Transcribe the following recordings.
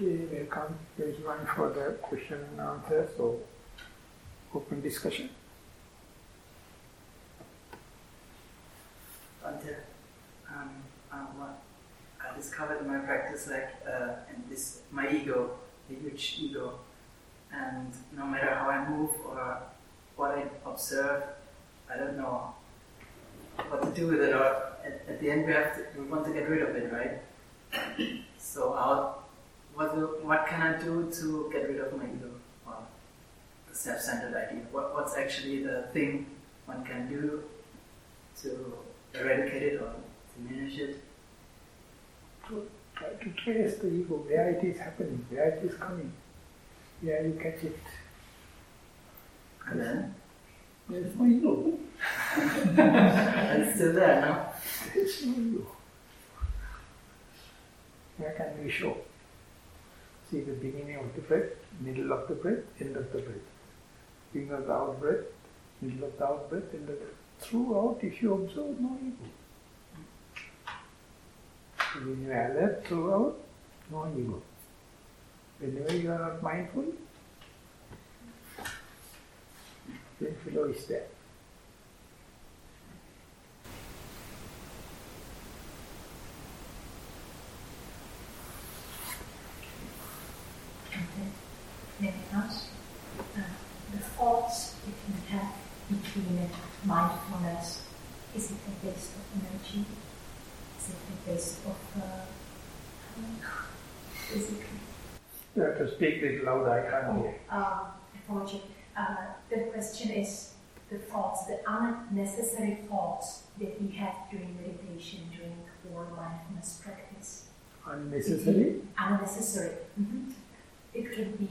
Okay, welcome everyone for the question and answer. So, open discussion. Until what I discovered in my practice, and this my ego, the huge ego, and no matter how I move or what I observe, I don't know what to do with it. Or at the end, we want to get rid of it, right? So what can I do to get rid of my ego or the self-centered idea? What's actually the thing one can do to eradicate it or diminish it? To try to trace the ego, where it is happening, where it is coming, where you catch it. And then? There is no ego. It's still there, no? There is no ego. Where can we show? See the beginning of the breath, middle of the breath, end of the breath. Beginning of the out breath, middle of the out breath, end of the breath. Throughout, if you observe, no ego. When you are alert throughout, no ego. Whenever you are not mindful, then flow is there. May I ask, the thoughts you can have between mindfulness, is it a waste of energy? Is it a waste of physically? You have to speak a little louder, I can't hear. Apology. The question is the thoughts, the unnecessary thoughts that we have during meditation, during core mindfulness practice. Unnecessary? Unnecessary. Mm-hmm. It can be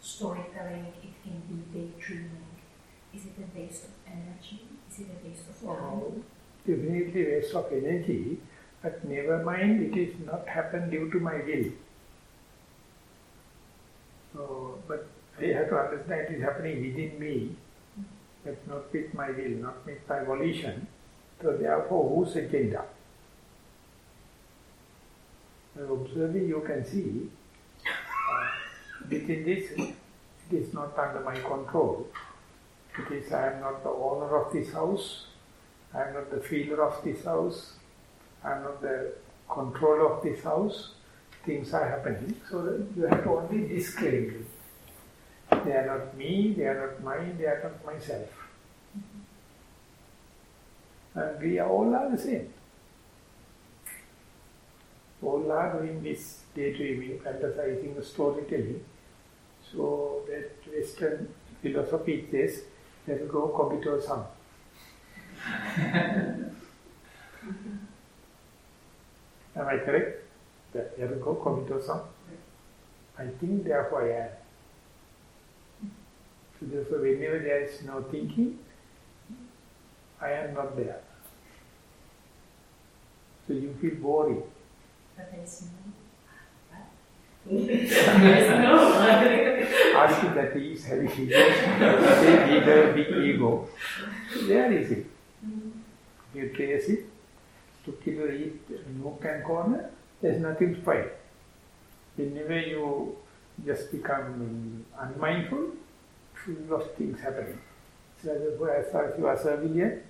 storytelling, it can be daydreaming. Is it a waste of energy? Is it a waste of time? Definitely waste of energy, but never mind, it is not happened due to my will. But I have to understand it is happening within me, but not with my will, not with my volition. So therefore, whose agenda? By observing, you can see within this, it is not under my control. It is, I am not the owner of this house, I am not the feeler of this house, I am not the controller of this house. Things are happening, so that you have to only disclaim it. They are not me, they are not mine, they are not myself. And we all are the same. All are doing this daydreaming, fantasizing, storytelling. So that Western philosophy says, let go cogito sum. Am I correct? Let go cogito sum. I think, therefore I am. So therefore, whenever there is no thinking, I am not there. So you feel boring. But there is no. Ask you that he is having ego, say leader, big ego. There is it. You trace it, to kill nook and corner, there is nothing to fight. Whenever you just become unmindful, full of things happening. So therefore, as far as you are civilian,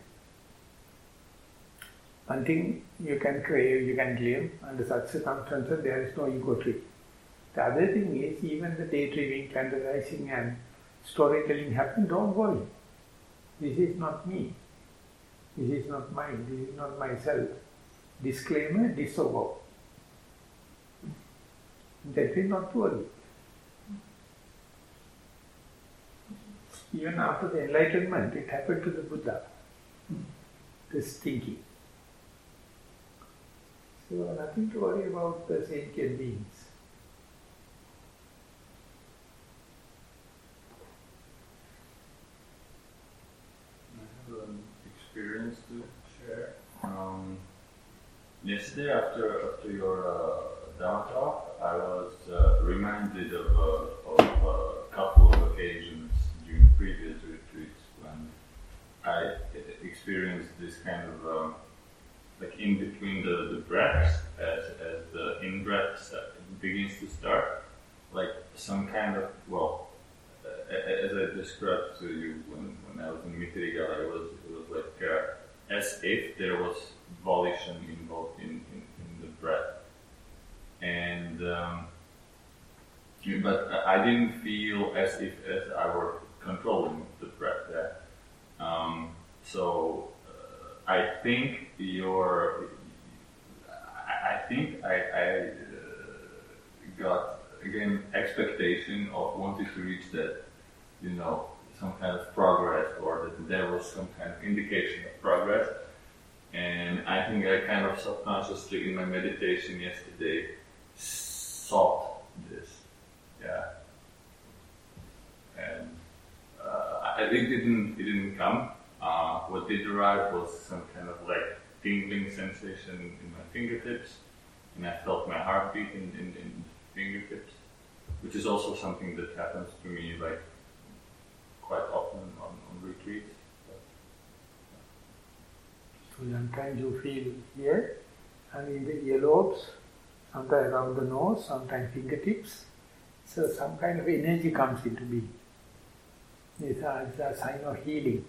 one thing you can crave, you can claim, under such circumstances there is no ego trip. The other thing is, even the daydreaming, fantasizing and storytelling happen, don't worry. This is not me. This is not mine. This is not myself. Disclaimer, disavow. That will not worry. Even after the enlightenment, it happened to the Buddha. This thinking. So nothing to worry about the sentient beings. I have an experience to share. Yesterday, after your Dhamma talk, I was reminded of a couple of occasions during previous retreats when I experienced this kind of like in between the breaths, as the in-breath begins to start, like some kind of, well, as I described to you when I was in Mitrigala, it was like as if there was volition involved in the breath. And but I didn't feel as if I were controlling the breath there. So I think I got again expectation of wanting to reach that, some kind of progress, or that there was some kind of indication of progress. And I think I kind of subconsciously in my meditation yesterday sought this, and it didn't come. What did arrive was some kind of like tingling sensation in my fingertips, and I felt my heartbeat in fingertips, which is also something that happens to me like quite often on retreats. So sometimes you feel here, and in the earlobes, sometimes around the nose, sometimes fingertips. So some kind of energy comes into being. It's a sign of healing.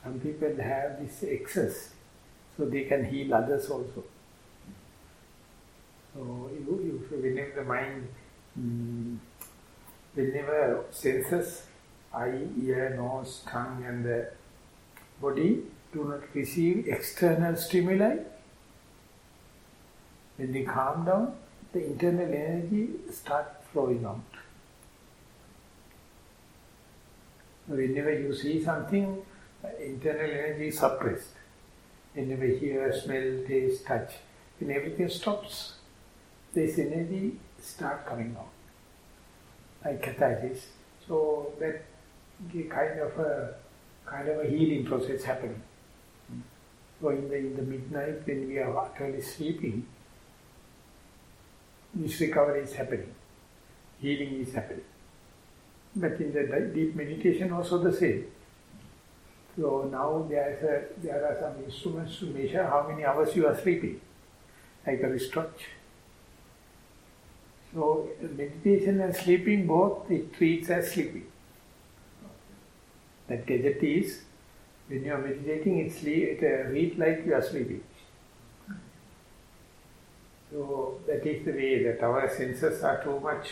Some people have this excess, so they can heal others also. So whenever the mind, whenever senses, eye, ear, nose, tongue and the body do not receive external stimuli, when they calm down, the internal energy starts flowing out. Whenever you see something, internal energy is suppressed. Whenever you hear, smell, taste, touch, when everything stops, this energy starts coming out, like catharsis. So that kind of a healing process happening. So in the midnight when we are utterly sleeping, this recovery is happening, healing is happening. But in the deep meditation also the same. So now there are some instruments to measure how many hours you are sleeping, like a wristwatch. So meditation and sleeping both, it treats as sleeping. That gadget is, when you are meditating, it reads like you are sleeping. So that is the way that our senses are too much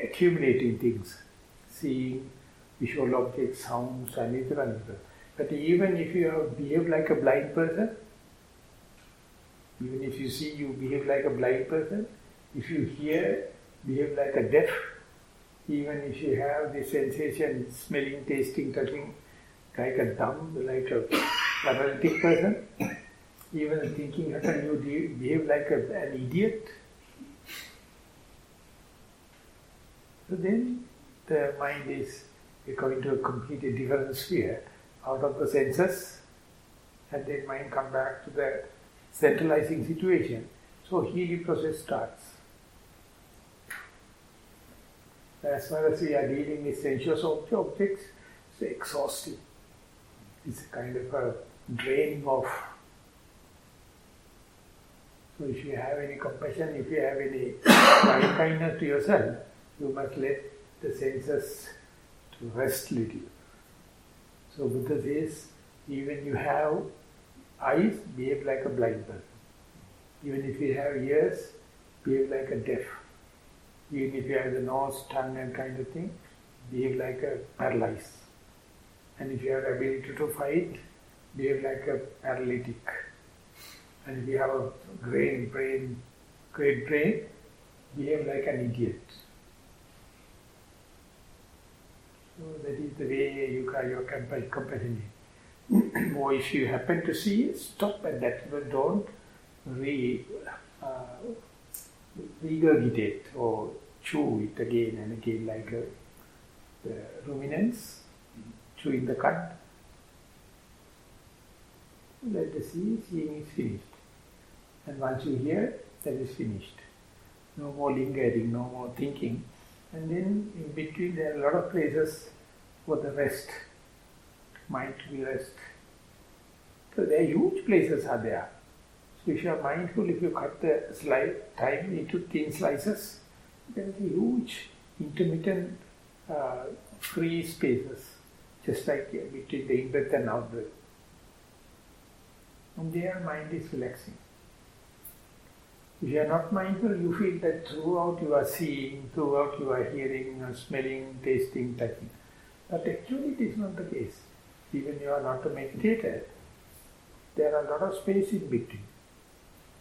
accumulating things, seeing, visual objects, sounds, and etc. But even if you behave like a blind person, even if you see, you behave like a blind person, if you hear, behave like a deaf, even if you have the sensation, smelling, tasting, touching, like a dumb, like a paralytic person, even thinking happen, you behave like an idiot. So then the mind is going to a completely different sphere out of the senses, and then mind come back to the centralizing situation. So healing process starts. As far as we are dealing with sensuous objects, it's exhausting. It's a kind of a draining off. So if you have any compassion, if you have any kindness to yourself, you must let the senses to rest little. So Buddha says, even you have eyes, behave like a blind person. Even if you have ears, behave like a deaf. Even if you have the nose, tongue and kind of thing, behave like a paralyzed. And if you have the ability to fight, behave like a paralytic. And if you have a great brain, behave like an idiot. So that is the way you can your compassion. Or if you happen to see, stop at that, but don't regurgitate or chew it again and again like the ruminants chewing the cud. Let the seeing is finished. And once you hear, that is finished. No more lingering, no more thinking. And then in between there are a lot of places for the rest, mind to be rest. So there are huge places are there. So if you are mindful, if you cut the time into thin slices, there is a huge intermittent free spaces, just like between the in-breath and out-breath. And there mind is relaxing. If you are not mindful, you feel that throughout you are seeing, throughout you are hearing, smelling, tasting, touching. But actually it is not the case. Even you are not a meditator, there are a lot of space in between.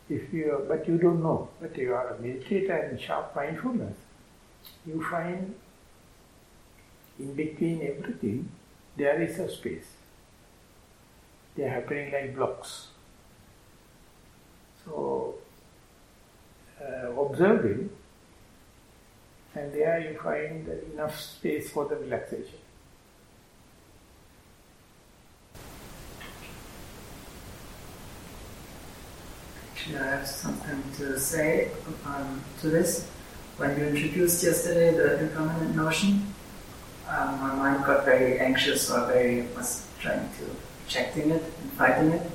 But you don't know. But you are a meditator and sharp mindfulness. You find in between everything, there is a space. They are happening like blocks. So, observing, and there you find enough space for the relaxation. Actually, I have something to say to this. When you introduced yesterday the impermanent notion, my mind got very anxious or was trying to rejecting it and fighting it,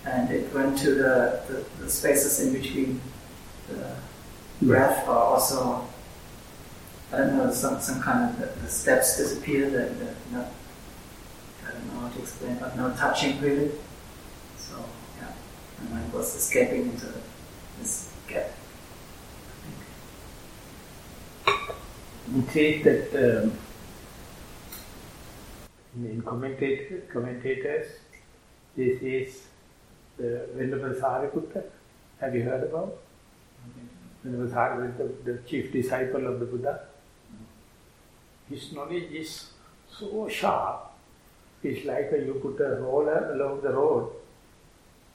and it went to the spaces in between the breath, or also, I don't know, some kind of the steps disappeared, I don't know how to explain, but no touching really. So yeah, my mind was escaping into this gap. It says that in commentators, this is the Venerable Sariputta. Have you heard about? Venerable Sariputta, the chief disciple of the Buddha. His knowledge is so sharp, it's like you put a roller along the road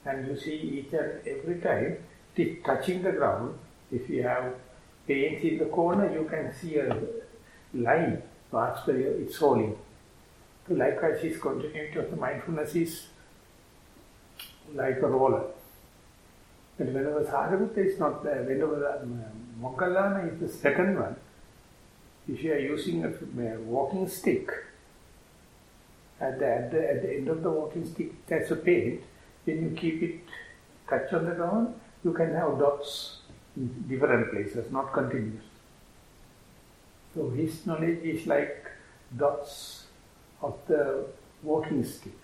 and you see each and every time it is touching the ground. If you have paints in the corner, you can see a line, marks where it's rolling. So likewise, his continuity of the mindfulness is like a roller. But Venerable Sariputta is not there. Venerable Moggallana is the second one. If you are using a walking stick, at the end of the walking stick, that's a paint. When you keep it touch on the ground, you can have dots in different places, not continuous. So his knowledge is like dots of the walking stick.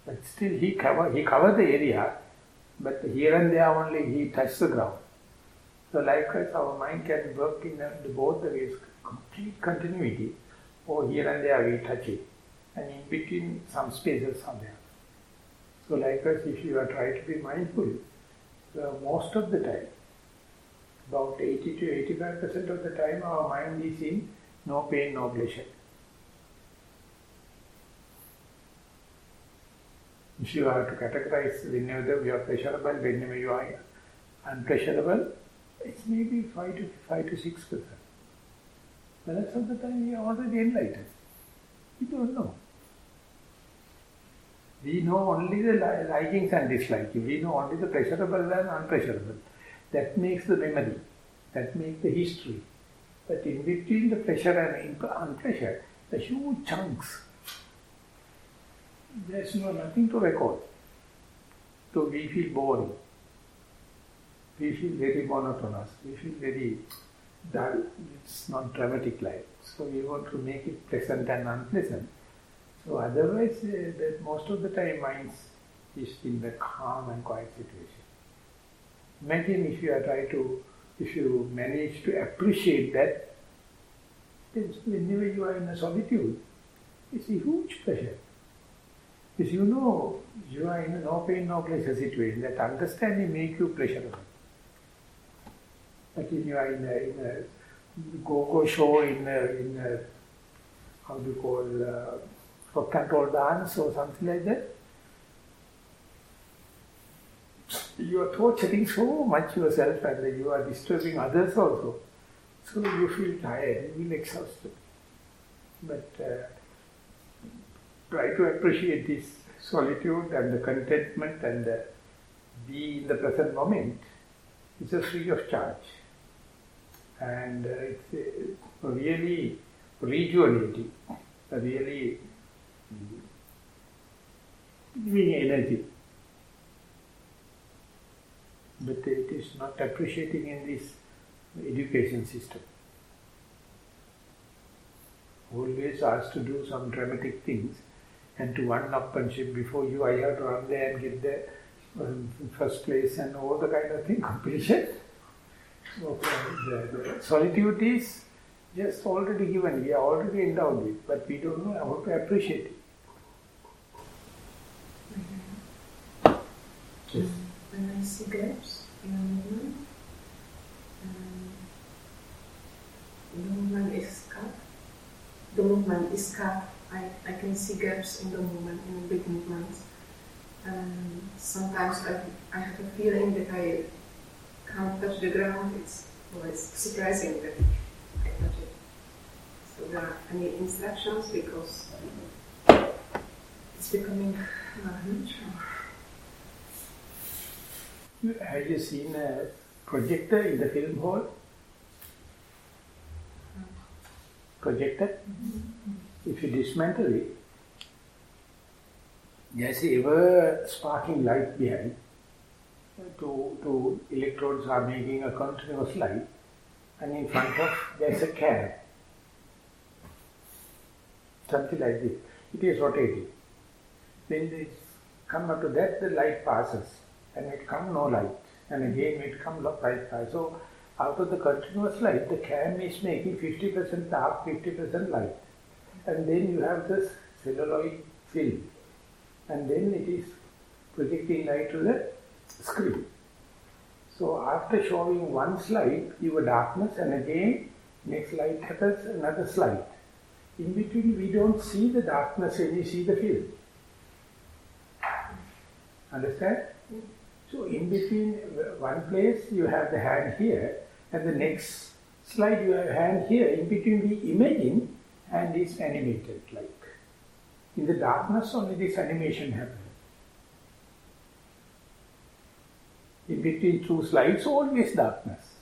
But still he covered the area, but here and there only he touched the ground. So likewise our mind can work in both the ways, complete continuity, or here and there we touch it, and in between some spaces are there. So likewise if you are trying to be mindful, most of the time, about 80 to 85% of the time our mind is in no pain, no pleasure. If you are to categorize whenever you are pleasurable, whenever you are unpleasurable, it's maybe 5 to 6%. The rest of the time we are already enlightened. We don't know. We know only the likings and dislikings. We know only the pleasurable and unpleasurable. That makes the memory. That makes the history. But in between the pleasure and unpleasure, the huge chunks, there's nothing to record. So we feel boring. We feel very monotonous. We feel very dull. It's not dramatic life. So we want to make it pleasant and unpleasant. So otherwise, that most of the time mind is in the calm and quiet situation. Imagine if you manage to appreciate that, then whenever you are in a solitude, it's a huge pleasure. Because you know you are in a no pain, no pleasure situation. That understanding makes you pleasurable. But if you are in a go-go show, in a how do you call, rock and roll dance or something like that, you are torturing so much yourself and you are disturbing others also. So you feel tired, you feel exhausted. But try to appreciate this solitude and the contentment and be in the present moment. It's a free of charge. And it's really rejuvenating, really giving energy. But it is not appreciating in this education system. Always asked to do some dramatic things and to one-upmanship before you, I have to run there and get the first place and all the kind of thing, competition. So the solitude is just already given, we are already endowed with, but we don't know how to appreciate it. Yes. When I see gaps in a movement, the movement is cut. I can see gaps in the movement, in big movements. And sometimes I have a feeling that I can't touch the ground. It's always surprising that I touch it. So there are any instructions because it's becoming huge. Have you seen a projector in the film hall? Projector? Mm-hmm. If you dismantle it, there's ever sparking light behind. Two electrodes are making a continuous light, and in front of there's a cam. Something like this. It is rotating. When they come up to that, the light passes, and it comes no light. And again it comes light passes. So out of the continuous light, the cam is making 50% dark, 50% light. And then you have this celluloid film. And then it is projecting light to the screen. So after showing one slide, you have darkness, and again next light happens, another slide. In between we don't see the darkness when you see the film. Understand? So in between one place you have the hand here, and the next slide you have hand here. In between we imagine hand is animated like. In the darkness only this animation happens. In between two slides always darkness.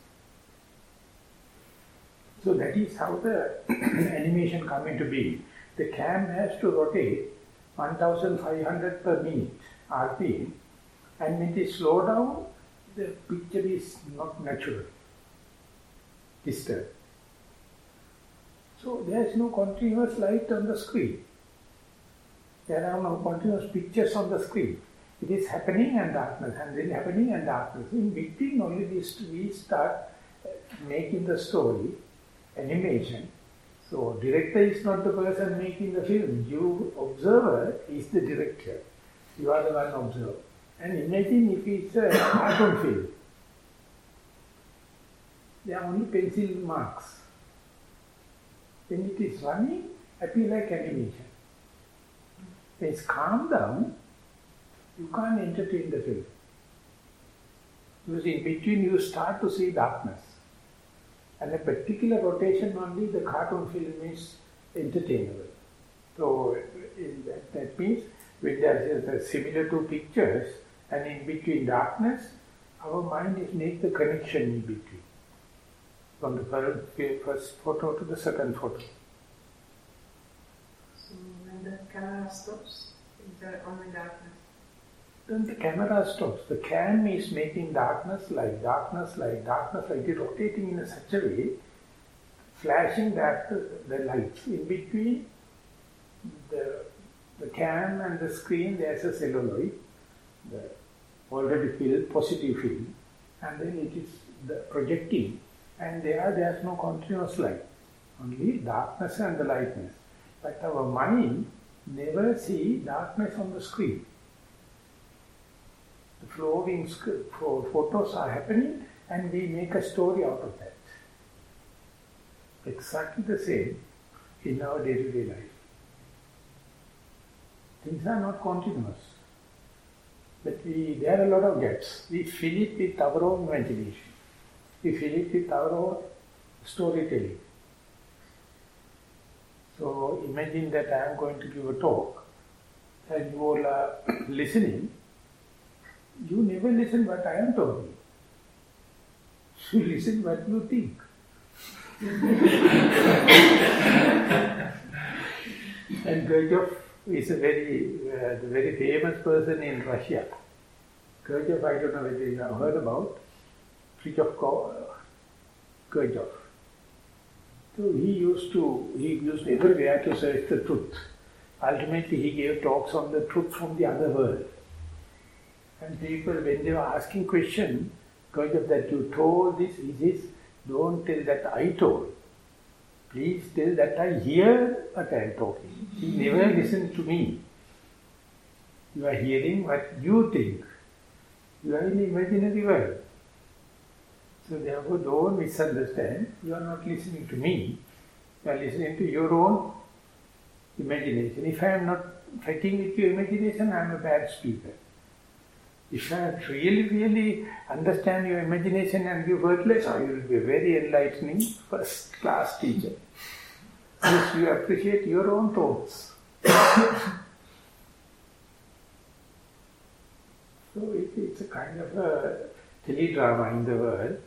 So that is how the animation comes into being. The cam has to rotate 1500 per minute RPM, and when it is slow down, the picture is not natural, disturbed. So there is no continuous light on the screen. There are no continuous pictures on the screen. It is happening and darkness, and then happening and darkness. In between only this, we start making the story, animation. So director is not the person making the film. You, observer, is the director. You are the one observer. And imagine if it's a cartoon film. There are only pencil marks. When it is running, appear like animation. When it's calmed down, you can't entertain the film. Because in between you start to see darkness. And a particular rotation only, the cartoon film is entertainable. So that means when there is similar two pictures and in between darkness, our mind is make the connection in between. From the first photo to the second photo. So when the camera stops, is there only darkness? Then the camera stops. The cam is making darkness light, darkness light, darkness light. It is rotating in such a way, flashing back the lights. In between the cam and the screen, there is a celluloid, the already filled, positive field, and then it is the projecting, and there is no continuous light, only darkness and the lightness. But our mind never see darkness on the screen. The flowing photos are happening, and we make a story out of that. Exactly the same in our day-to-day life. Things are not continuous. But there are a lot of gaps. We fill it with our own imagination. We fill it with our own storytelling. So imagine that I am going to give a talk, and you all are listening. You never listen what I am talking. You listen what you think. And Gurdjieff is a very famous person in Russia. Gurdjieff, I don't know whether you have heard about. Gurdjieff. So he used everywhere to search the truth. Ultimately he gave talks on the truth from the other world. And people, when they were asking questions, Gurdjieff, that you told this, don't tell that I told. Please tell that I hear what I am talking. He never listened to me. You are hearing what you think. You are in the imaginary world. So therefore don't misunderstand. You are not listening to me. You are listening to your own imagination. If I am not fighting with your imagination, I am a bad speaker. If I really understand your imagination and give worthless, you will be a very enlightening first class teacher. If you appreciate your own thoughts. So it's a kind of a teledrama in the world.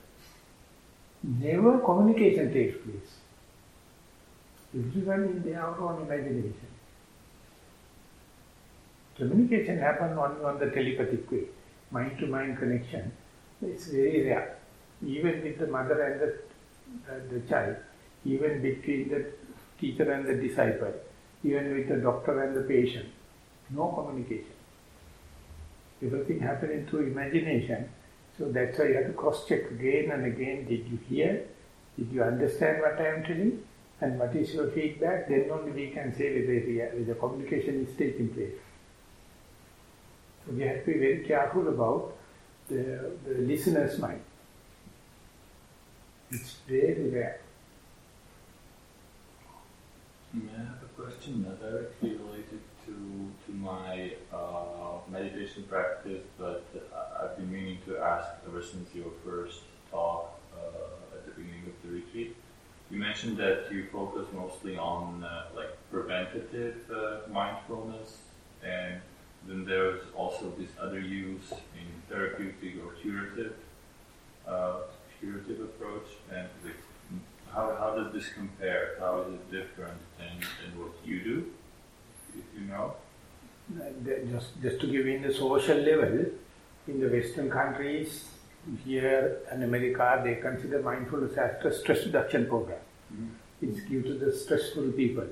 Never communication takes place. Everyone in their own imagination. Communication happens only on the telepathic way, mind-to-mind connection. It's very rare. Even with the mother and the child, even between the teacher and the disciple, even with the doctor and the patient, no communication. Everything happening through imagination. So that's why you have to cross-check again and again. Did you hear? Did you understand what I am telling? And what is your feedback? Then only we can say whether the communication is taking place. So we have to be very careful about the listener's mind. It's very rare. May I have a question not directly related to my meditation practice, but I've been meaning to ask ever since your first talk at the beginning of the retreat. You mentioned that you focus mostly on preventative mindfulness, and then there's also this other use in therapeutic or curative approach. And how does this compare? How is it different than what you do, if you know? Just to give in the social level, in the Western countries, here in America, they consider mindfulness as a stress reduction program. Mm-hmm. It's due to the stressful people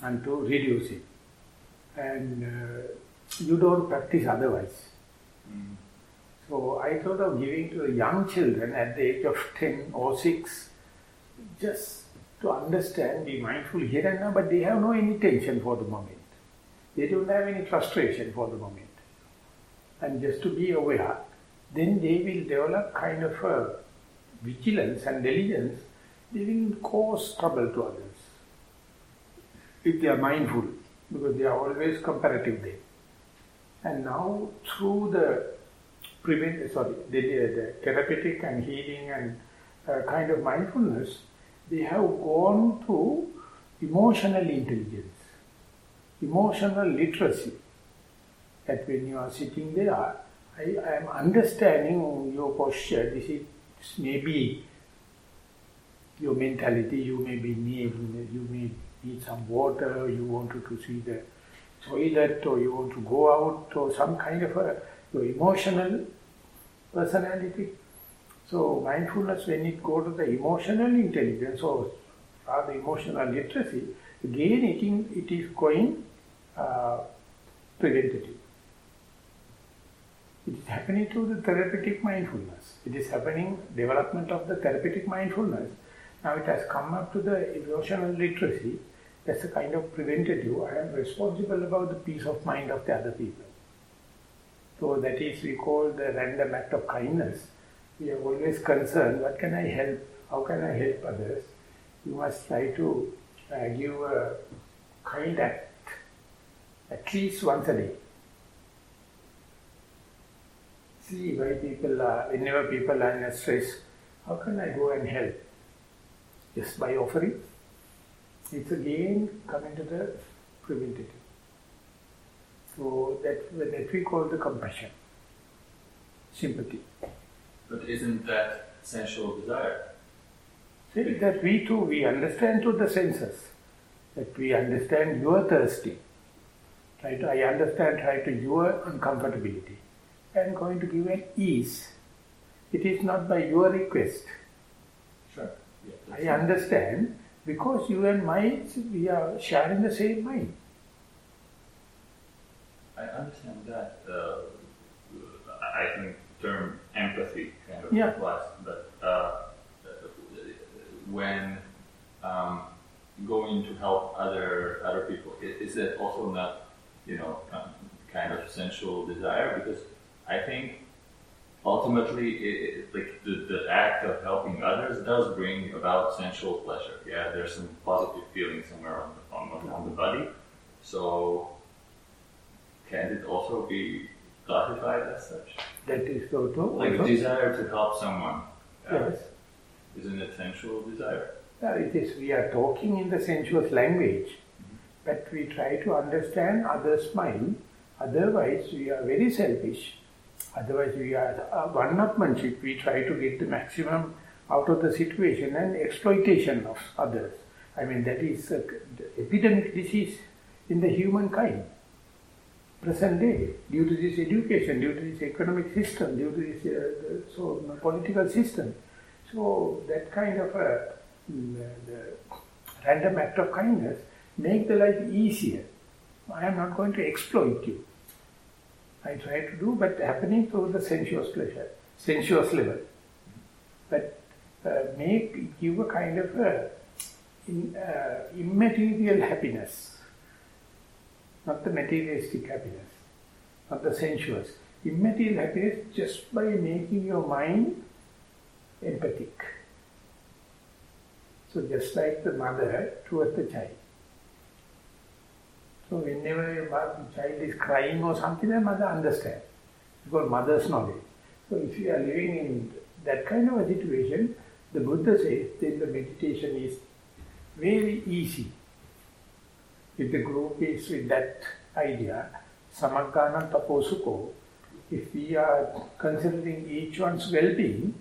and to reduce it. And you don't practice otherwise. Mm. So I thought of giving to the young children at the age of 10 or 6, just to understand, be mindful here and now, but they have no any tension for the moment. They don't have any frustration for the moment. And just to be aware, then they will develop kind of a vigilance and diligence. They will cause trouble to others if they are mindful, because they are always comparative there. And now through the therapeutic and healing and kind of mindfulness, they have gone to emotional intelligence, emotional literacy. That when you are sitting there, I am understanding your posture. This may be your mentality. You may need some water. You want to see the toilet, or you want to go out, or some kind of your emotional personality. So mindfulness, when it goes to the emotional intelligence or the emotional literacy, again it is going preventative. It is happening through the therapeutic mindfulness. It is happening, development of the therapeutic mindfulness. Now it has come up to the emotional literacy. That's a kind of preventative. I am responsible about the peace of mind of the other people. So that is, we call the random act of kindness. We are always concerned, what can I help? How can I help others? You must try to give a kind act at least once a day. See why people are, whenever people are in stress, how can I go and help? Just by offering. It's again coming to the preventative. So that we call the compassion, sympathy. But isn't that sensual desire? See, that we understand through the senses. That we understand you are thirsty. I understand your uncomfortability. I am going to give an ease. It is not by your request. I understand because you and minds, we are sharing the same mind. I understand that. I think the term empathy kind of applies, but when going to help other people, is that also not, kind of sensual desire? Because I think ultimately, like the act of helping others does bring about sensual pleasure. Yeah, there's some positive feeling somewhere on the body. So, can it also be classified as such? That is also like a desire to help someone. Yes. Isn't it sensual desire? It is. We are talking in the sensuous language, but we try to understand others' mind. Otherwise, we are very selfish. Otherwise, we are one-upmanship. We try to get the maximum out of the situation and exploitation of others. I mean, that is the epidemic disease in the humankind. Present day, due to this education, due to this economic system, due to this political system. So that kind of the random act of kindness make the life easier. I am not going to exploit you. I try to do, but happening through the sensuous pleasure, sensuous level. But give a kind of immaterial happiness, not the materialistic happiness, not the sensuous. Immaterial happiness just by making your mind empathic. So just like the mother towards the child. So whenever a child is crying or something, the mother understands. Because mother's knowledge. So if you are living in that kind of a situation, the Buddha says then the meditation is very easy. If the group is with that idea, samagganam taposuko, if we are considering each one's well-being,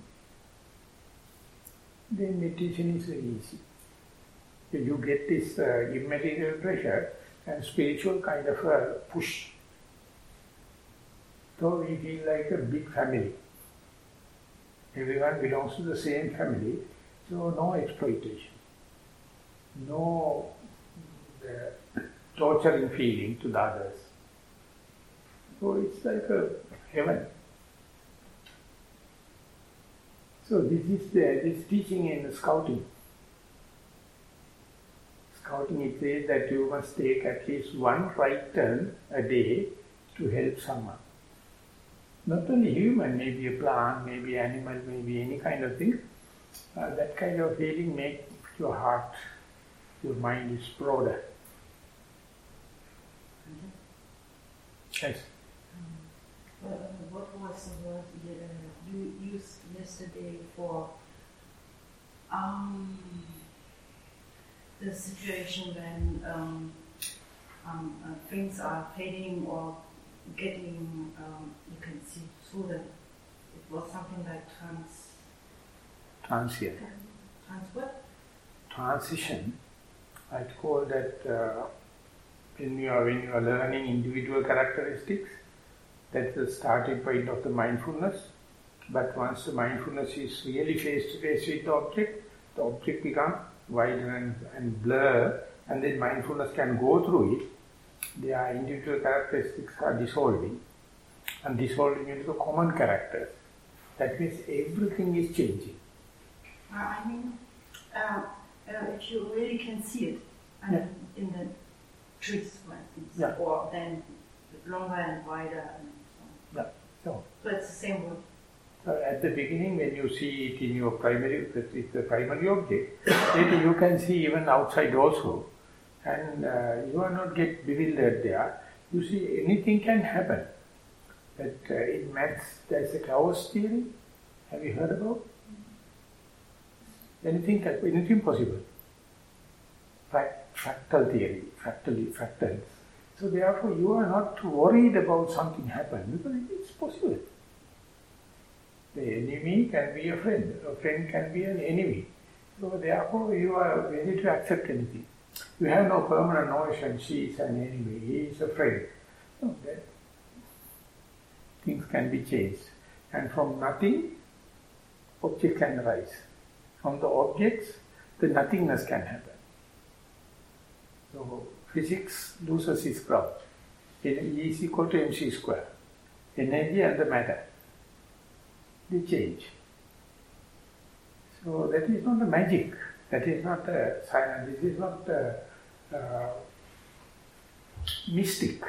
then meditation is very easy. If you get this immaterial pressure and spiritual kind of a push. So we feel like a big family. Everyone belongs to the same family, so no exploitation. No torturing feeling to the others. So it's like a heaven. So this is this teaching in Scouting. Scouting, it says that you must take at least one right turn a day to help someone. Not only human, maybe a plant, maybe animal, maybe any kind of thing. That kind of feeling makes your heart, your mind is broader. Yes. What was the word you used yesterday for the situation when things are fading or getting, you can see through them? It was something like transient. Transition. I'd call that when you are learning individual characteristics, that's the starting point of the mindfulness. But once the mindfulness is really face to face with the object becomes wider and blur, and then mindfulness can go through it. Their individual characteristics are dissolving, and dissolving into the common characters. That means everything is changing. I mean, if you really can see it, in the trees, for instance, or then longer and wider and so on. So it's the same word. So at the beginning, when you see it in your primary, it's the primary object, then you can see even outside also. And you are not get bewildered there. You see, anything can happen. But in maths, there's a chaos theory. Have you heard about? Anything possible. Fractal theory, fractals. So therefore, you are not worried about something happen because it's possible. The enemy can be a friend can be an enemy. So therefore, you are ready to accept anything. You have no permanent notion, she is an enemy, he is a friend. No, that things can be changed. And from nothing, object can arise. from the objects, the nothingness can happen. So physics loses its ground. E is equal to mc square. Energy and the matter, they change. So that is not a magic. That is not a science. This is not a mystic.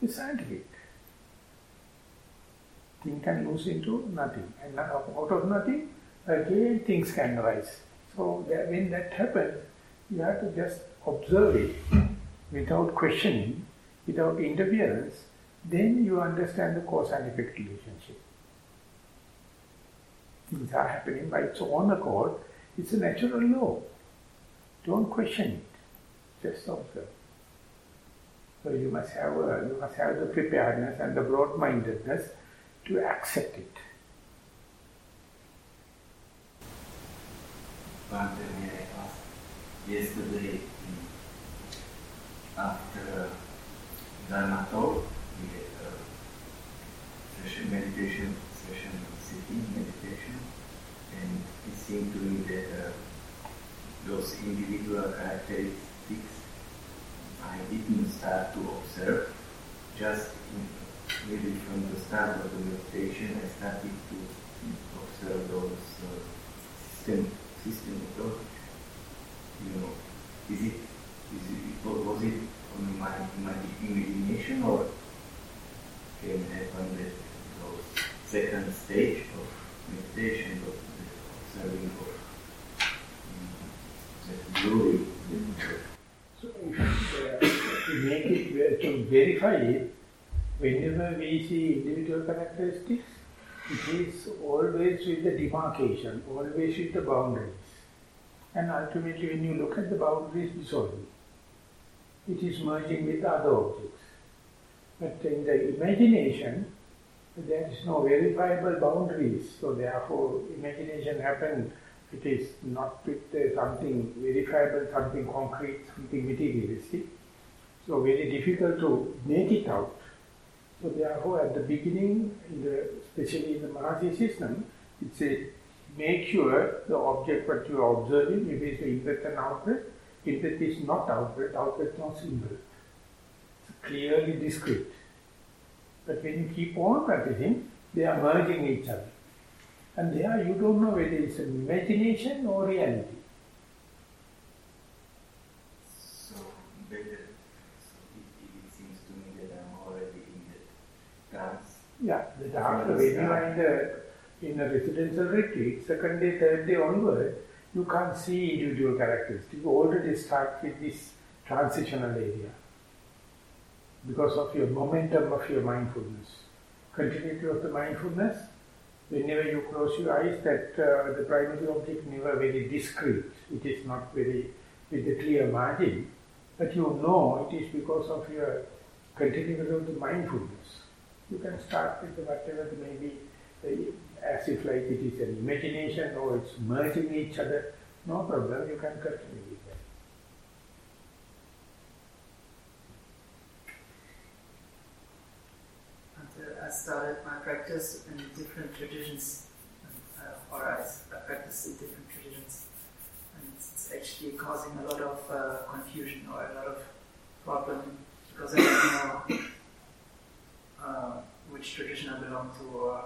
It's scientific. Thing can lose into nothing. And out of nothing, again things can arise. So when that happens, you have to just observe it without questioning, without interference. Then you understand the cause and effect relationship. Things are happening by its own accord. It's a natural law. Don't question it. Just observe. So you must have the preparedness and the broad-mindedness to accept it. Yesterday, after Dhamma talk, we had a meditation session, sitting meditation, and it seemed to me that those individual characteristics I didn't start to observe. Just maybe from the start of the meditation, I started to observe those systematology. Was it on my imagination, or can it happen that those second stage of meditation, of the observing of that glory? So to make it, to verify it, whenever we see individual characteristics, it is always with the demarcation, always with the boundaries. And ultimately when you look at the boundaries dissolving, it is merging with other objects. But in the imagination, there is no verifiable boundaries. So therefore, imagination happens, it is not with something verifiable, something concrete, something materialistic. So very difficult to make it out. So therefore, at the beginning, especially in the Maha system, it says, make sure the object what you are observing, if it is in-breath and out-breath, in-breath is not out-breath, out-breath is not in-breath. It's clearly discrete. But when you keep on practicing, they are merging each other. And there you don't know whether it's an imagination or reality. So better. So it seems to me that I'm already in the trance. Yeah, that after when you are in a residential retreat, second day, third day onward, you can't see individual characteristics. You already start with this transitional area because of your momentum of your mindfulness. Continuity of the mindfulness, whenever you close your eyes, that the primary object never very discrete. It is not very with a clear margin, but you know it is because of your continuity of the mindfulness. You can start with whatever may be as if like it is an imagination or it's merging each other. No problem, you can continue with that. I started my practice in different traditions, or I practice in different traditions, and it's actually causing a lot of confusion or a lot of problem because I don't know which tradition I belong to or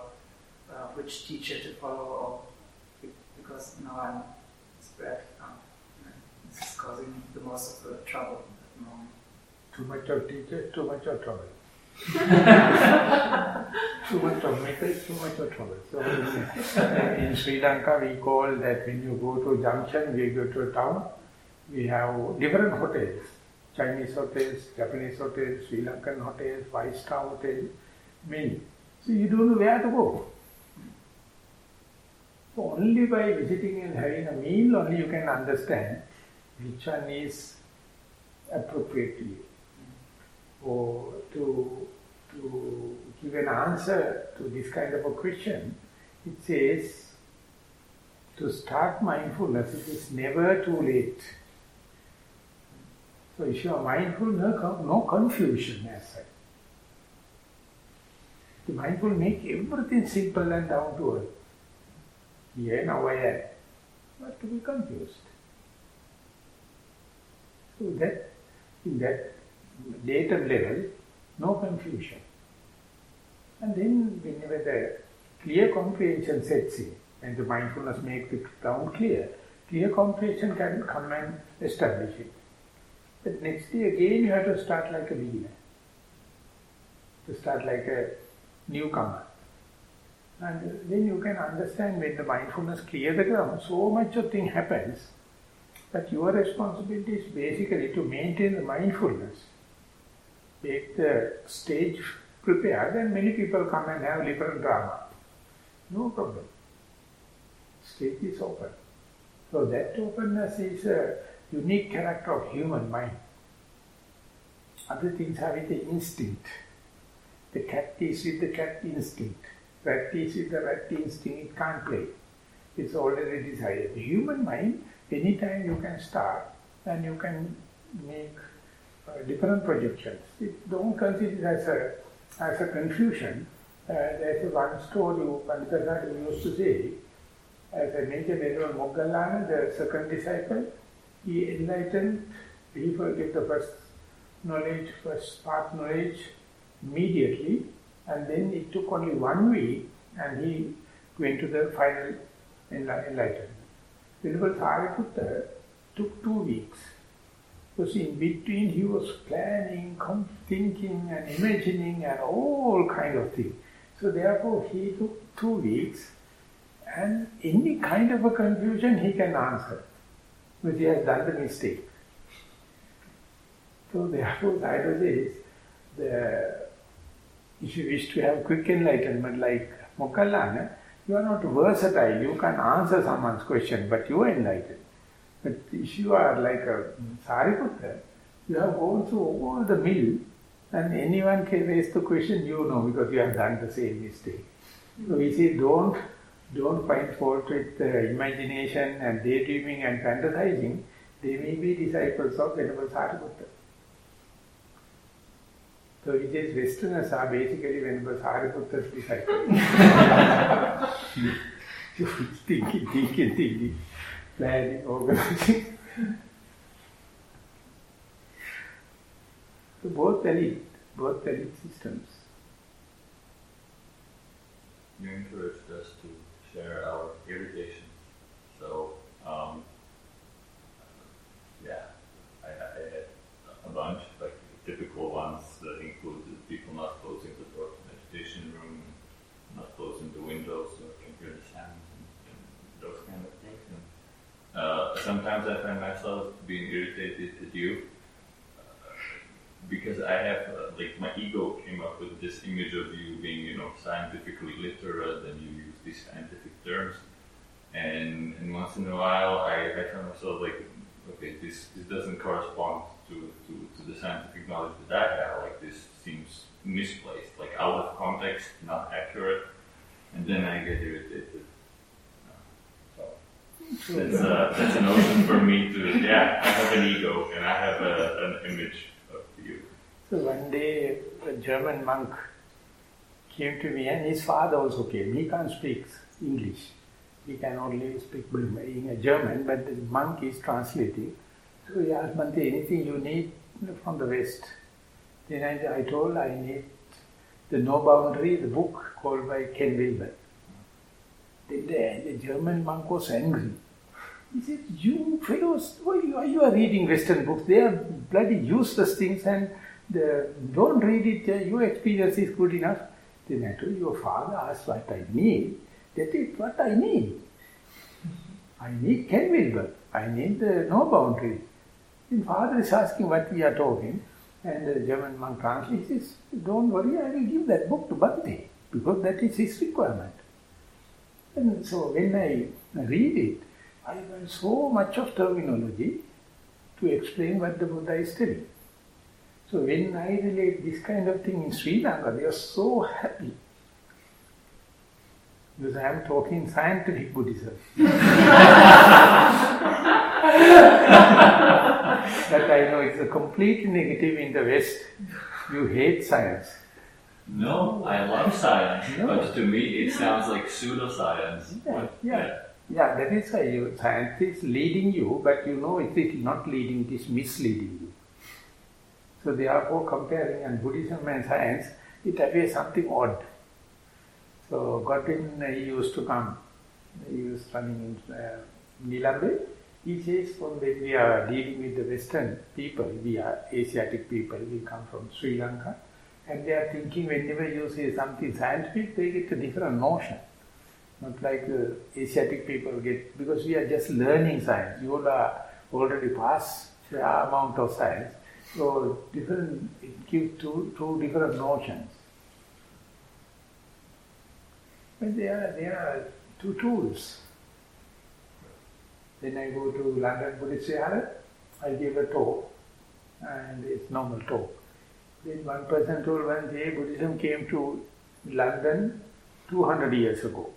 which teacher to follow, or because now I'm spread. This is causing the most of the trouble at the moment. Too much of teacher, too much of trouble. Too much of maker, too much of trouble. So in Sri Lanka we call that when you go to junction, we go to a town, we have different hotels. Chinese hotels, Japanese hotels, Sri Lankan hotels, 5-star hotels, many. So you don't know where to go. So only by visiting and having a meal only you can understand which one is appropriate to you. Or to give an answer to this kind of a question, it says to start mindfulness, it is never too late. So if you are mindful, no confusion as such. The mindful make everything simple and down to earth. Here, now I am. not to be confused. So that, in that later level, no confusion. And then whenever the clear comprehension sets in, and the mindfulness makes it down clear comprehension can come and establish it. But next day again you have to start like a beginner, to start like a newcomer. And then you can understand when the mindfulness clears the ground, so much of thing happens, but your responsibility is basically to maintain the mindfulness, make the stage prepared, and many people come and have liberal drama. No problem. Stage is open. So that openness is a unique character of human mind. Other things are with the instinct. The cat is with the cat instinct. Rat is with the rat instinct. It can't play. It's already decided. The human mind, anytime you can start and you can make different projections. Don't consider it as a confusion. There's one story Pandita used to say, as a major venerable Moggallana, the second disciple, he enlightened, he forgave the first part knowledge immediately, and then it took only 1 week and he went to the final enlightenment. Venerable Sariputta took 2 weeks. Because in between he was planning, thinking and imagining and all kind of things. So therefore he took 2 weeks, and any kind of a confusion he can answer, because he has done the mistake. So therefore Sayadaw says, if you wish to have quick enlightenment like Moggallana, you are not versatile, you can answer someone's question, but you are enlightened. But if you are like a Sariputta, you have gone through all the mill, and anyone can raise the question, you know, because you have done the same mistake. So we say, don't find fault with imagination and daydreaming and fantasizing. They may be disciples of Venerable Sariputta. So he says Westerners are basically Venerable Sariputta's disciples. thinking, planning, organizing. So both valid systems. You encouraged us to share our irritations. So, I had a bunch, like typical ones that included people not closing the door to the meditation room, not closing the windows so I can hear the sounds and those kind of things. And sometimes I find myself being irritated at you because I have, my ego came up with this image of you being, scientifically literate, and you use these scientific terms. And once in a while, I find myself like, okay, this doesn't correspond to the scientific knowledge that I have. Like, this seems misplaced, like out of context, not accurate. And then I get irritated. That's an ocean for me to, I have an ego and I have an image of you. So one day a German monk came to me, and his father also came. He can't speak English. He can only speak in German, but the monk is translating. So he asked Bhante, anything you need from the West? Then I told I need the No Boundary, the book called by Ken Wilber. Then the German monk was angry. He said, you fellows, why you are reading Western books? They are bloody useless things, and don't read it, your experience is good enough. Then I told, your father asked what I need. That is what I need. I need Ken Wilber. I need the No Boundary. Then father is asking what we are talking, and the German monk translates, he says, don't worry, I will give that book to Bhante, because that is his requirement. And so when I read it, I learn so much of terminology to explain what the Buddha is telling. So when I relate this kind of thing in Sri Lanka, they are so happy. Because I am talking scientific Buddhism. But I know it's a complete negative in the West. You hate science. No, I love science, but to me it sounds like pseudoscience. Yeah. Yeah, that is why science is leading you, but you know it is not leading, it is misleading you. So therefore comparing and Buddhism and science, it appears something odd. So Godwin, he used to come, he was running in Nilambe. He says when we are dealing with the Western people, we are Asiatic people, we come from Sri Lanka, and they are thinking whenever you say something scientific, they get a different notion. Not like Asiatic people get, because we are just learning science. You all are already past the amount of science. So different, it gives two different notions. But there are two tools. Then I go to London Buddhist Vihara, I give a talk, and it's normal talk. Then one person told one day Buddhism came to London 200 years ago.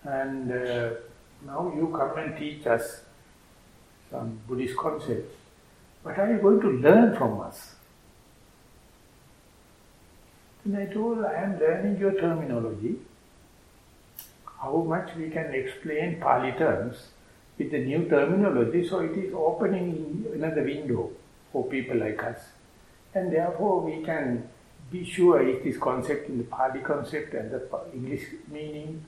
And now you come and teach us some Buddhist concepts. What are you going to learn from us? And I told, I am learning your terminology, how much we can explain Pali terms with the new terminology, so it is opening another window for people like us. And therefore we can be sure if this concept in the Pali concept and the English meaning,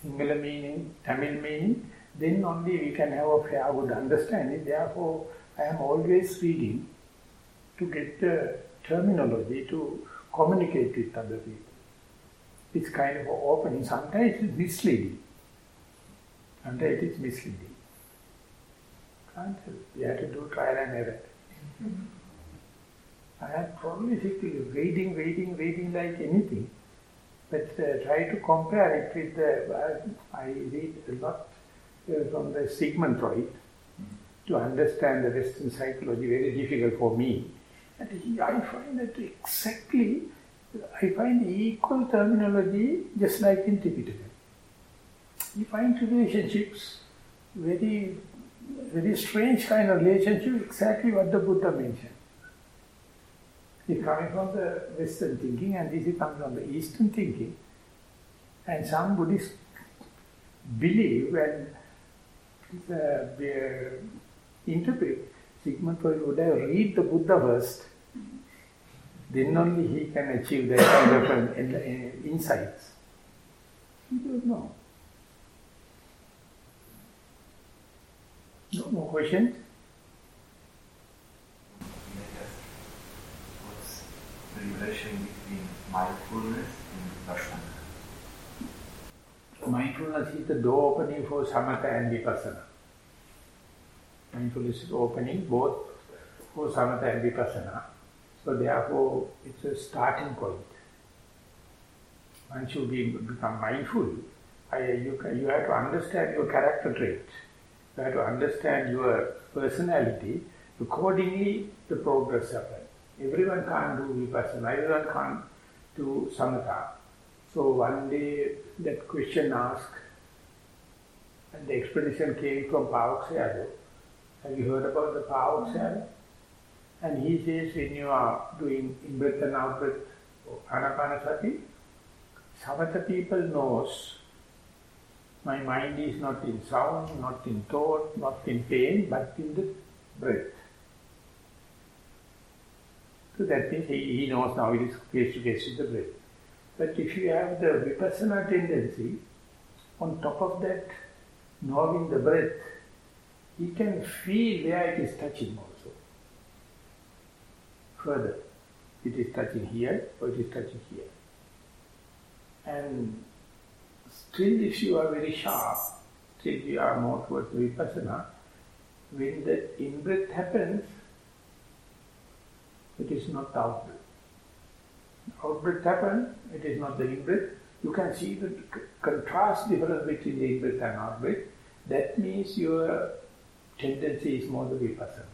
Sinhala meaning, Tamil meaning, then only we can have a fair good understanding. Therefore, I am always reading to get the terminology to communicate with other people. It's kind of opening. Sometimes it is misleading. Sometimes it is misleading. Can't help. We have to do trial and error. I am prolifically reading like anything. But try to compare it with the, I read a lot from the Sigmund Freud to understand the Western psychology, very difficult for me. And I find that exactly, I find equal terminology just like in Tibetan. You find relationships, very strange kind of relationship, exactly what the Buddha mentioned. It's coming from the Western thinking, and this is coming from the Eastern thinking. And some Buddhists believe and interpret, Sigmund Freud would have read the Buddha first, then only he can achieve that kind of insights. We don't know. No more questions? What's the relation between mindfulness and vipassana? Mindfulness is the door opening for samatha and vipassana. Mindfulness is opening both for samatha and vipassana. So therefore, it's a starting point. Once you become mindful, you have to understand your character trait. You have to understand your personality. Accordingly, the progress happens. Everyone can't do vipassana, everyone can't do samatha. So one day that question asked, and the explanation came from Pavaksyado. Have you heard about the Pavaksyado? And he says when you are doing in-breath and out-breath anapanasati, samatha people knows my mind is not in sound, not in thought, not in pain, but in the breath. So that means he knows now it is face to face with the breath. But if you have the vipassana tendency, on top of that, knowing the breath, he can feel where it is touching also. Further, it is touching here or it is touching here. And still if you are very sharp, still you are more towards vipassana, when the in-breath happens, it is not the out-breath. Out-breath happens, it is not the in-breath. You can see the contrast difference between the in-breath and out-breath. That means your tendency is more the vipassana.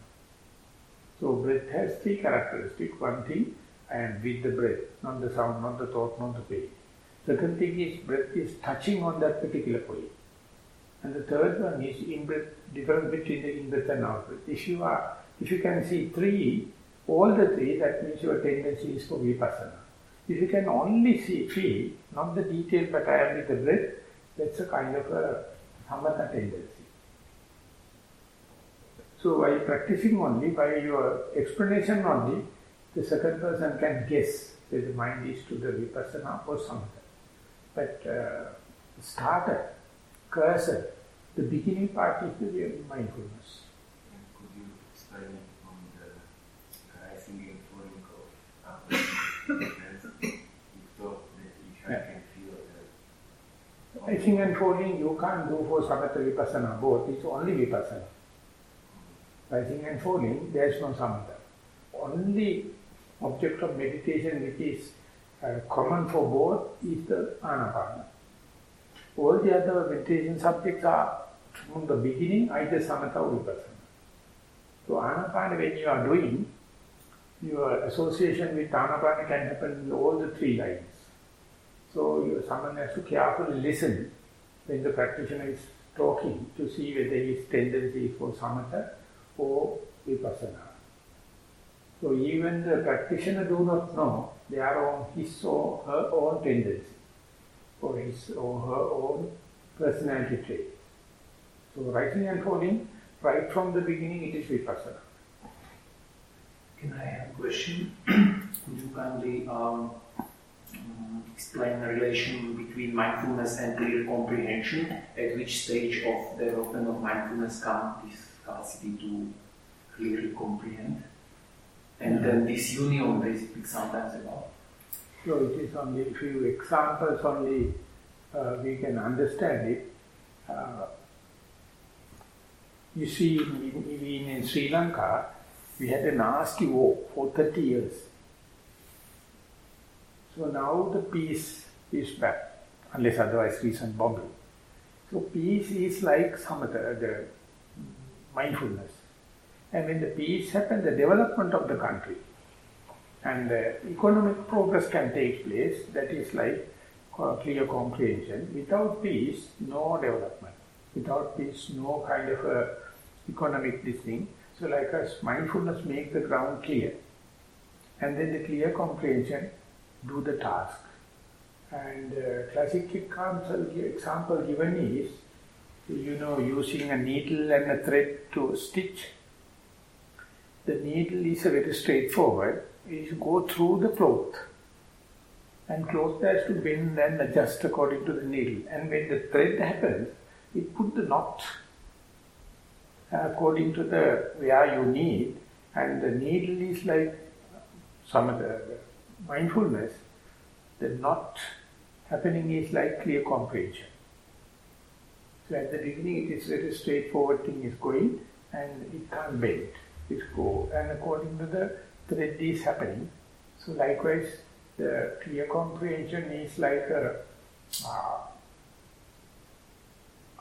So breath has three characteristics. One thing, and with the breath, not the sound, not the thought, not the pain. Second thing is breath is touching on that particular point. And the third one is in-breath, difference between the in-breath and out-breath. If you can see three, all the three, that means your tendency is for vipassana. If you can only see three, not the detail but I am with the breath, that's a kind of a samatha tendency. So by practicing only, by your explanation only, the second person can guess that the mind is to the vipassana or samatha. But starter, cursor, the beginning part is the mindfulness. Could you explain on the rising and falling of you thought that each one can feel that? Rising and falling you can't do for samatha vipassana both, it's only vipassana. Rising and falling, there is no samatha. Only object of meditation which is common for both is the anapana. All the other meditation subjects are from the beginning either samatha or vipassana. So anapana, when you are doing, your association with anapana can happen in all the three lines. So someone has to carefully listen when the practitioner is talking to see whether his tendency is for samatha or vipassana. So even the practitioner do not know their own, his or her own tendency, or his or her own personality trait. So rising and falling, right from the beginning it is vipassana. Can I have a question? Could you kindly explain the relation between mindfulness and clear comprehension? At which stage of development of mindfulness comes this capacity to clearly comprehend? And then this union they speak sometimes about. So it is only a few examples only we can understand it. You see, even in Sri Lanka, we had a nasty war for 30 years. So now the peace is back, unless otherwise recent bombing. So peace is like samatha, the mindfulness. And when the peace happens, the development of the country and the economic progress can take place, that is like clear comprehension. Without peace, no development. Without peace, no kind of economic thing. So like us, mindfulness make the ground clear. And then the clear comprehension do the task. And classic example given is, using a needle and a thread to stitch. The needle is very straightforward. You go through the cloth. And cloth has to bend and adjust according to the needle. And when the thread happens, it put the knot according to the where you need. And the needle is like some of the mindfulness. The knot happening is like clear comprehension. So at the beginning it is very straightforward thing is going and it can't bend. It go and according to the thread is happening. So likewise the clear comprehension is like a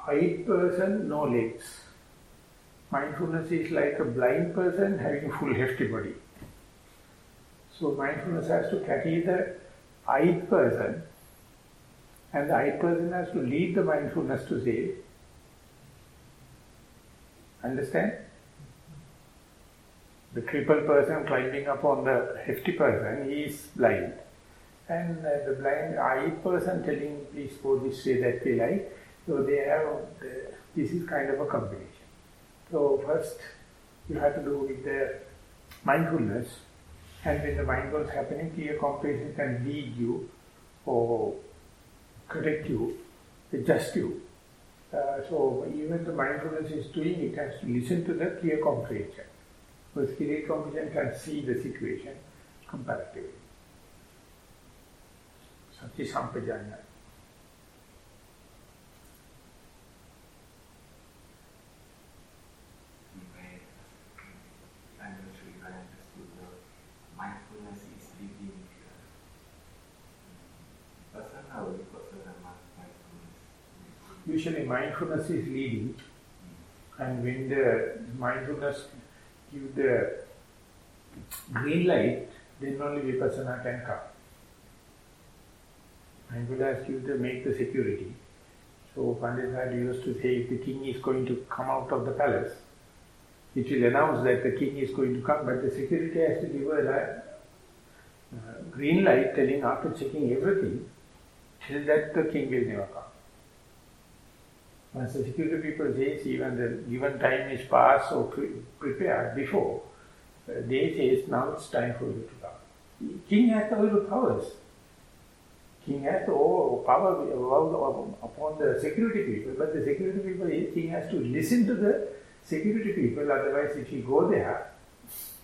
eyed person, no legs. Mindfulness is like a blind person having a full hefty body. So mindfulness has to carry the eyed person, and the eyed person has to lead the mindfulness to say, understand? The crippled person climbing upon the hefty person, he is blind. And the blind eyed person telling, please go this way, that way, like. So they have, this is kind of a combination. So first, you have to do with the mindfulness, and when the mindfulness is happening, clear comprehension can lead you, or correct you, adjust you. So even the mindfulness is doing, it has to listen to the clear comprehension. Because clear comprehension can see the situation comparatively. Sati Sampajanya. I'm not sure if I understood the mindfulness is leading vipassana or vipassana mindfulness? Usually mindfulness is leading, and when the mindfulness gives the green light, then only vipassana can come. Mindfulness gives the make the security. So Pandit used to say, if the king is going to come out of the palace, it will announce that the king is going to come, but the security has to give a green light telling after checking everything, till that the king will never come. Once the security people say, even the given time is passed or prepared before, they say, now it's time for you to come. King has all the powers. King has all power upon the security people, but the security people, king has to listen to the security people, otherwise if you go there,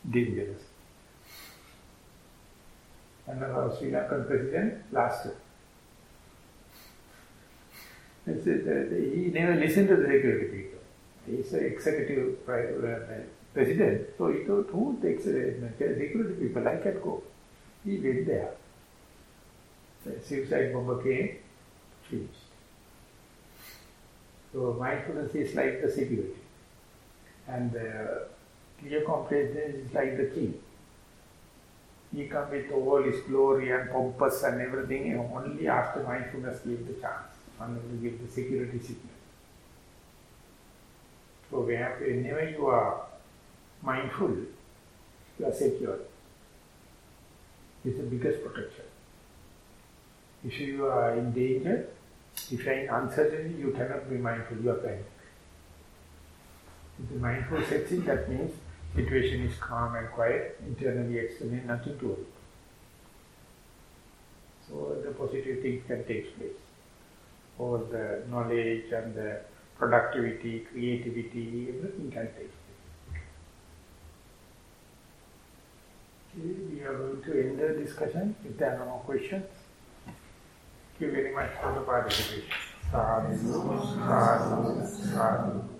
dangerous. And our Sri Lankan president last year. He never listened to the security people. He's an executive president, so he thought, who takes the security people? I can go. He went there. The suicide bomber came, finished. So mindfulness is like the security. And the clear comprehension is like the king. He comes with all his glory and pompous and everything, and only after mindfulness gives the chance. Only give the security signal. So whenever you are mindful, you are secure. It's the biggest protection. If you are in danger, if you are in uncertainty, you cannot be mindful, you are panic. If the mindful sets in, that means situation is calm and quiet, internally, externally, nothing to worry. So the positive things can take place. All the knowledge and the productivity, creativity, everything can take place. Okay, we are going to end the discussion. If there are no more questions, thank you very much for the participation. Sadhu, sadhu, sadhu.